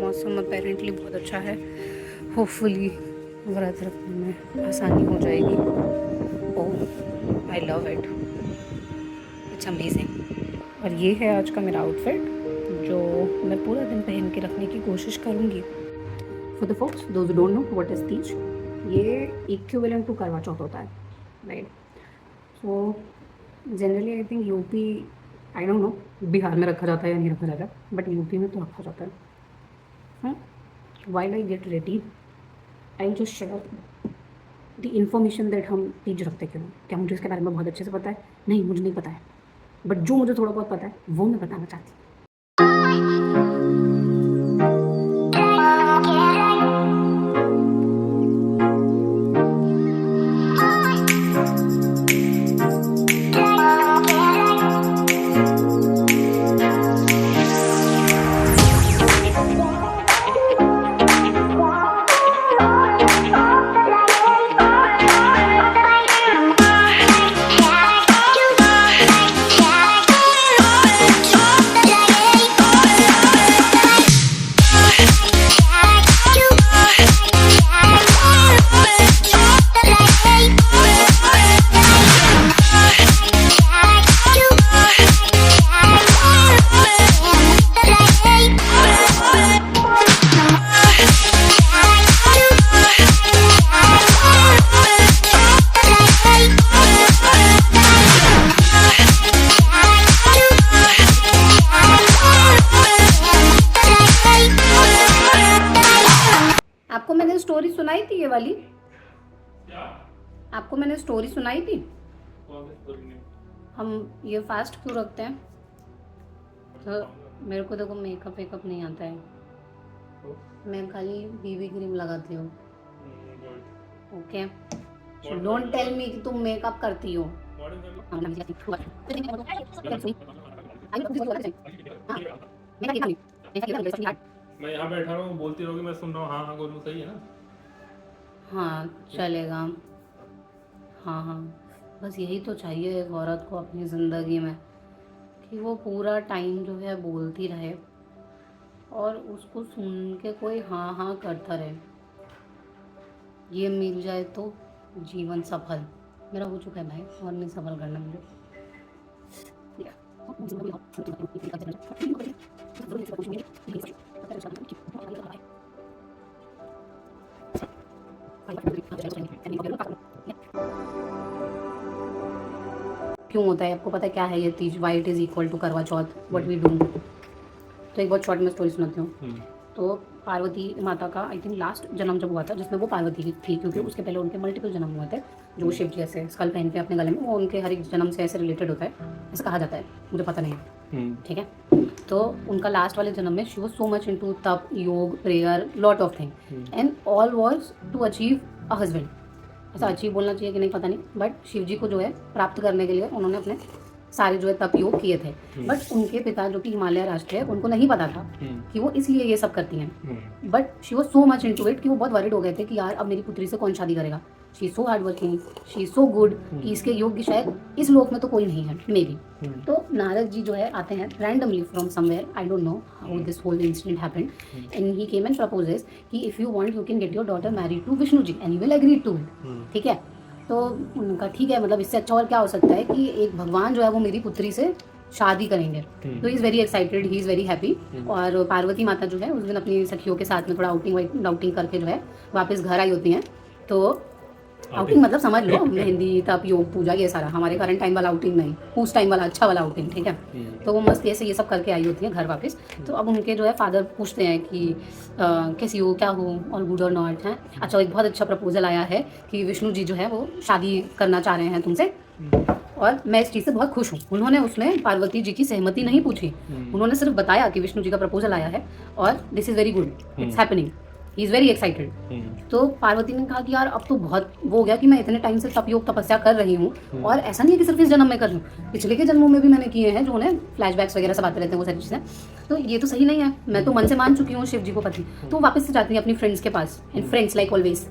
मौसम अपेरेंटली बहुत अच्छा है। होपफुली व्रत रखने में आसानी हो जाएगी। Oh, I love it, it's amazing. और ये है आज का मेरा आउटफिट जो मैं पूरा दिन पहन के रखने की कोशिश करूँगी। For the folks those don't know what is Teej, ये इक्विवेलेंट टू करवा चौथ होता है, right? So generally I think UP, I don't no Bihar में रखा जाता है या नहीं रखा जाता है, बट यूपी में तो रखा जाता है। While I get ready, I'll just share the information that हम तीज रखते क्यों। क्या मुझे इसके बारे में बहुत अच्छे से पता है? नहीं, मुझे नहीं पता है, बट जो मुझे थोड़ा बहुत पता है वो मैं बताना चाहती हूँ। आपको मैंने स्टोरी सुनाई थी ये वाली? क्या? आपको मैंने स्टोरी सुनाई थी? कौन सी स्टोरी में? हम ये फास्ट क्यों रखते हैं? तो मेरे को देखो मेकअप वेकअप नहीं आता है, तो? मैं खाली बीबी क्रीम लगाती हूँ। Good. Okay, don't tell me कि तुम मेकअप करती हो। What is that? मैं यहाँ बैठा रहा हूँ, बोलती रहोगी, मैं सुन रहा हूँ, हाँ हाँ बोलूँ, सही है ना? हाँ चलेगा। हाँ हाँ, बस यही तो चाहिए एक औरत को अपनी ज़िंदगी में, कि वो पूरा टाइम जो है बोलती रहे और उसको सुन के कोई हाँ हाँ करता रहे। ये मिल जाए तो जीवन सफल। मेरा हो चुका है भाई, और नहीं सफल करना मुझे। क्यों होता है आपको पता है क्या है ये Teej? Why it is equal to Karva Chauth, what we do. तो एक बहुत शॉर्ट में स्टोरी सुनाती हूँ। तो पार्वती माता का आई थिंक लास्ट जन्म जब हुआ था, जिसमें वो पार्वती थी, क्योंकि उसके पहले उनके मल्टीपल जन्म हुए थे, जो शिव जी ऐसे स्कल पहन के अपने गले में, वो उनके हर एक जन्म से ऐसे रिलेटेड होता है, ऐसा कहा जाता है, मुझे पता नहीं है, ठीक है? तो उनका लास्ट वाले जन्म में she was so much into tap, yog, prayer, lot of thing, and all was to achieve a husband. ऐसा अचीव बोलना चाहिए कि नहीं पता नहीं, बट शिव जी को जो है प्राप्त करने के लिए उन्होंने अपने सारे जो है तप योग किए थे। बट उनके पिता जो कि हिमालय राष्ट्र है, उनको नहीं पता था कि वो इसलिए ये सब करती हैं। But she was so much into it कि वो बहुत वरीड हो गए थे कि यार अब मेरी पुत्री से कौन शादी करेगा। She is so hard working, she is so good, कि इसके योग्य शायद इस लोक में तो कोई नहीं है, मे बी। तो नारद जी जो है आते हैं randomly from somewhere, I don't know how this whole incident happened, and he came and proposes कि if you want you can get your daughter married to Vishnu ji and he will agree to it. ठीक है, तो उनका ठीक है, मतलब इससे अच्छा और क्या हो सकता है कि एक भगवान जो है वो मेरी पुत्री से शादी करेंगे। तो he is very excited, he is very happy. और पार्वती माता जो है उस दिन अपनी सखियों के साथ में थोड़ा आउटिंग करके जो है वापस घर आई होती हैं। तो आउटिंग मतलब समझ लो मेहंदी, तप, योग, पूजा, ये सारा, हमारे करंट टाइम वाला आउटिंग नहीं, उस टाइम वाला अच्छा वाला आउटिंग, ठीक है? तो वो मस्त ऐसे ये सब करके आई होती हैं घर वापस। तो अब उनके जो है फादर पूछते हैं कि कैसी हो, क्या हो, ऑल गुड और नॉट है? अच्छा, एक बहुत अच्छा प्रपोजल आया है कि विष्णु जी जो है वो शादी करना चाह रहे हैं तुमसे, और मैं इस चीज़ से बहुत खुश हूँ। उन्होंने उसमें पार्वती जी की सहमति नहीं पूछी, उन्होंने सिर्फ बताया कि विष्णु जी का प्रपोजल आया है और this is very good, it's happening, he is very excited. तो पार्वती ने कहा कि यार अब तो बहुत वो हो गया कि मैं इतने टाइम से तप योग तपस्या कर रही हूँ, और ऐसा नहीं है कि सिर्फ इस जन्म में कर रही हूँ, पिछले के जन्मों में भी मैंने किए हैं, जो उन्हें फ्लैशबैक्स वगैरह सब आते रहते हैं, वो सारी चीज़ें। तो ये तो सही नहीं है, मैं तो मन से मान चुकी हूँ शिव जी को पति। तो वापस से जाती है अपनी फ्रेंड्स के पास, एंड फ्रेंड्स लाइक ऑलवेज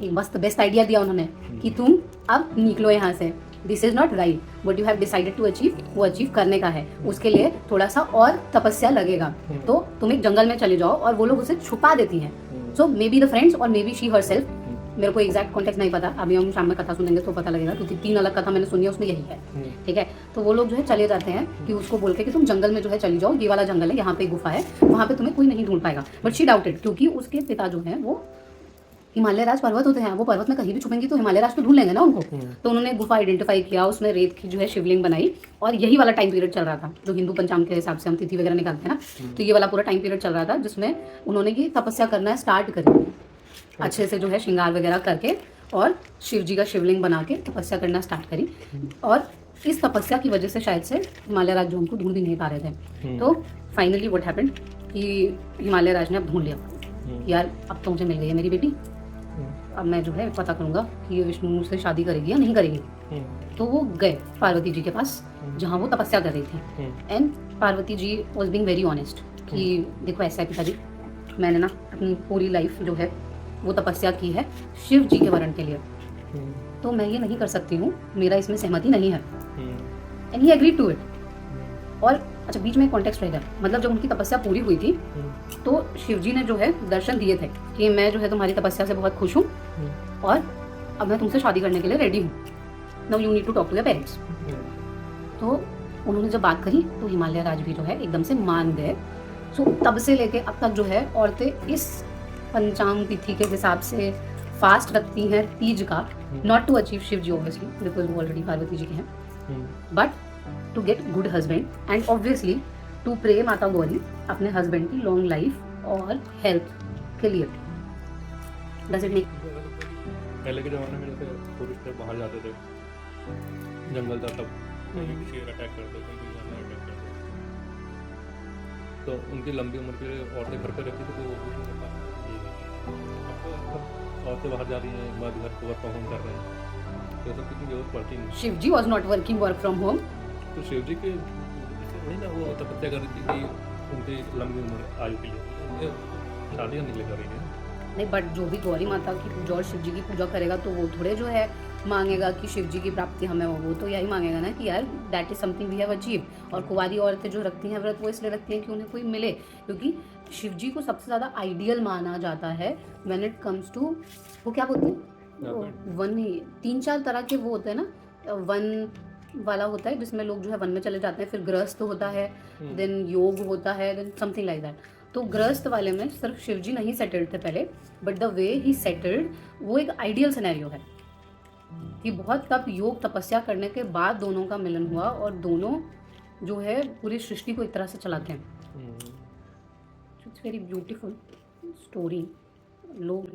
एक मस्त बेस्ट आइडिया दिया उन्होंने कि तुम अब निकलो यहाँ से, this is not right, what you have decided to achieve वो अचीव करने का है, उसके लिए थोड़ा सा और तपस्या लगेगा। तो तुम एक जंगल में चले जाओ और वो लोग उसे छुपा देती हैं। सो मे बी द फ्रेंड्स और मे बी शी हरसेल्फ, मेरे को एग्जैक्ट कॉन्टेक्स्ट नहीं पता, अभी हम शाम में कथा सुनेंगे तो पता लगेगा, क्योंकि 3 अलग कथा मैंने सुनी है, उसमें यही है। ठीक है, तो वो लोग जो है चले जाते हैं कि उसको बोल के कि तुम जंगल में जो है चली जाओ, ये वाला जंगल है, यहाँ पे गुफा है, वहाँ पे तुम्हें कोई नहीं ढूंढ पाएगा। बट शी डाउटेड, क्योंकि उसके पिता जो है वो हिमालय राज पर्वत होते हैं, वो पर्वत में कहीं भी छुपेंगी तो हिमालय राज तो ढूंढ लेंगे ना उनको। तो उन्होंने गुफा आइडेंटिफाई किया, उसमें रेत की जो है शिवलिंग बनाई, और यही वाला टाइम पीरियड चल रहा था जो हिंदू पंचांग के हिसाब से हम तिथि वगैरह निकालते हैं ना, तो ये वाला पूरा टाइम पीरियड चल रहा था जिसमें उन्होंने ये तपस्या करना स्टार्ट करी, अच्छे से जो है श्रृंगार वगैरह करके, और शिव जी का शिवलिंग बना के तपस्या करना स्टार्ट करी। और इस तपस्या की वजह से शायद से हिमालय राज जो उनको ढूंढ भी नहीं पा रहे थे, तो फाइनली व्हाट हैपेंड कि हिमालय राज ने अब ढूंढ लिया, यार अब तो मुझे मिल गई है मेरी बेटी, अब मैं जो है पता करूंगा कि ये विष्णु से शादी करेगी या नहीं करेगी। तो वो गए पार्वती जी के पास जहाँ वो तपस्या कर रही थी, and Parvati ji was being very honest कि देखो ऐसा है पिताजी, मैंने ना अपनी पूरी लाइफ जो है वो तपस्या की है शिव जी के वरण के लिए, तो मैं ये नहीं कर सकती हूँ, मेरा इसमें सहमति नहीं है। And he agreed to it. और अच्छा, बीच में एक कॉन्टेक्स्ट रहेगा, मतलब जब उनकी तपस्या पूरी हुई थी तो शिव जी ने जो है दर्शन दिए थे कि मैं जो है तुम्हारी तपस्या से बहुत खुश हूँ और अब मैं तुमसे शादी करने के लिए रेडी हूँ, now you need to talk to your parents. तो उन्होंने जब बात करी तो हिमालय राज भी जो है एकदम से मान गए। सो तब से लेके अब तक जो है औरतें इस पंचांग तिथि के हिसाब से फास्ट रखती हैं तीज का, not to achieve Shiv ji obviously, because वो ऑलरेडी पार्वती जी के हैं, but to get good husband and obviously to pray माता गौरी अपने हस्बैंड की लॉन्ग लाइफ और हेल्थ के लिए। Does it make? पहले के ज़माने में जैसे पुरुष थे बाहर जाते थे, जंगल था, तब शेर अटैक करते थे, कोई जानवर अटैक करते थे, तो उनकी लंबी उम्र के लिए औरतें घर पे रहती थी, तो वो कुछ नहीं कर पाती। औरतें बाहर जा रही हैं, मर्द घर को वर्क फ्रॉम होम कर रहे हैं, तो सब कितनी जरूरत पड़ती नहीं। Shiv ji was not working work from home, तो शिव जी के वही ना, वो तपस्या कर रही थी कि उनकी लंबी उम्र आयु के लिए, शादियाँ नहीं लेकर रही हैं नहीं, बट जो भी गौरी माता की पूजा और शिव जी की पूजा करेगा तो वो थोड़े जो है मांगेगा कि शिव जी की प्राप्ति हमें हो, वो तो यही मांगेगा ना कि यार that is something we have achieve. और कुंवारी औरतें जो रखती हैं व्रत वो इसलिए रखती हैं कि उन्हें कोई मिले, क्योंकि शिव जी को सबसे ज़्यादा आइडियल माना जाता है व्हेन इट कम्स टू, वो क्या बोलते हैं, वन ही 3-4 तरह के वो होते हैं ना, वन वाला होता है जिसमें लोग जो है वन में चले जाते हैं, फिर गृहस्थ होता है, देन योग होता है, देन समथिंग लाइक दैट। तो गृहस्थ वाले में सिर्फ शिव जी नहीं सेटल्ड थे पहले, but the way he settled वो एक आइडियल सिनेरियो है कि बहुत तप योग तपस्या करने के बाद दोनों का मिलन हुआ और दोनों जो है पूरी सृष्टि को एक तरह से चलाते हैं। It's very beautiful story. लोग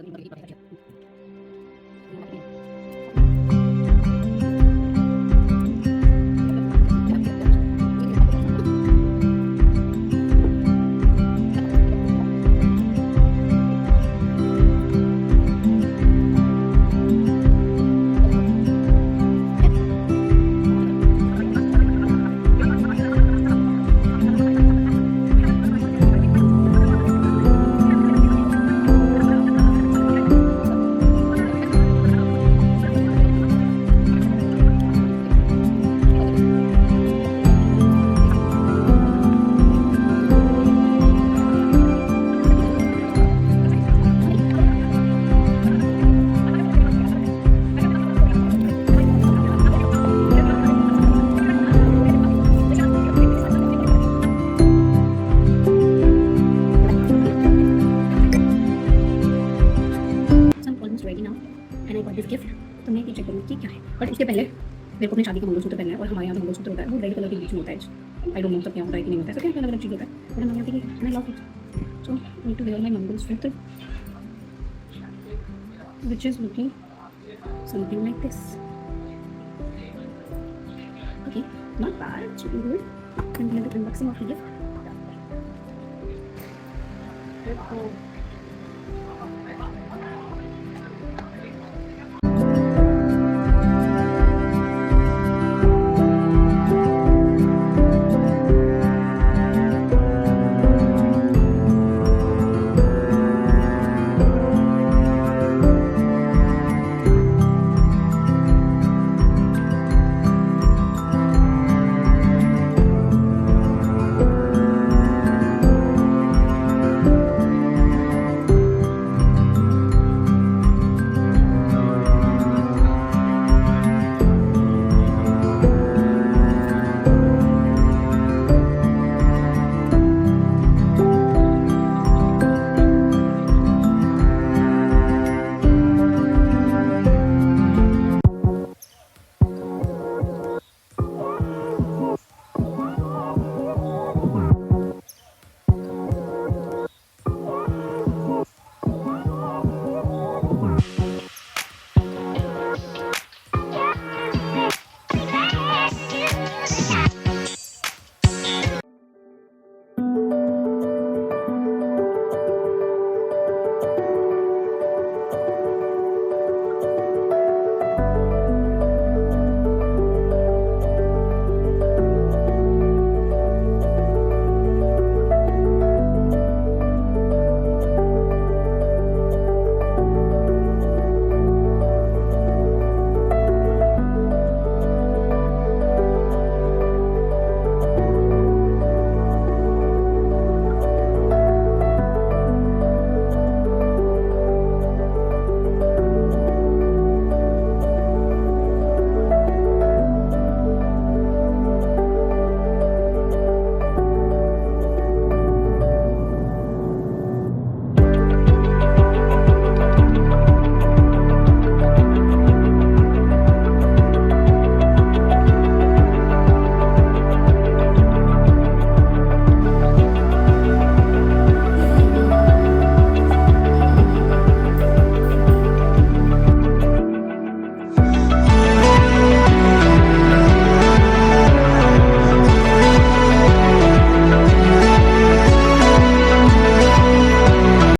तो मैं चेक करूँगी कि क्या है, बट उसके पहले मेरे को अपनी शादी का मंगलसूत्र पहनना है, और हमारे यहाँ मंगलसूत्र होता है वो रेड कलर के बीच में होता है। आई डोंट नो सब क्या होता है कि नहीं होता है, सब क्या अलग अलग चीज़ होता है, बट हमारे यहाँ पे मैं love it, so need to wear my mangalsutra which is looking something like this. Okay, not bad, it's looking good. I'm going to do unboxing of the gift.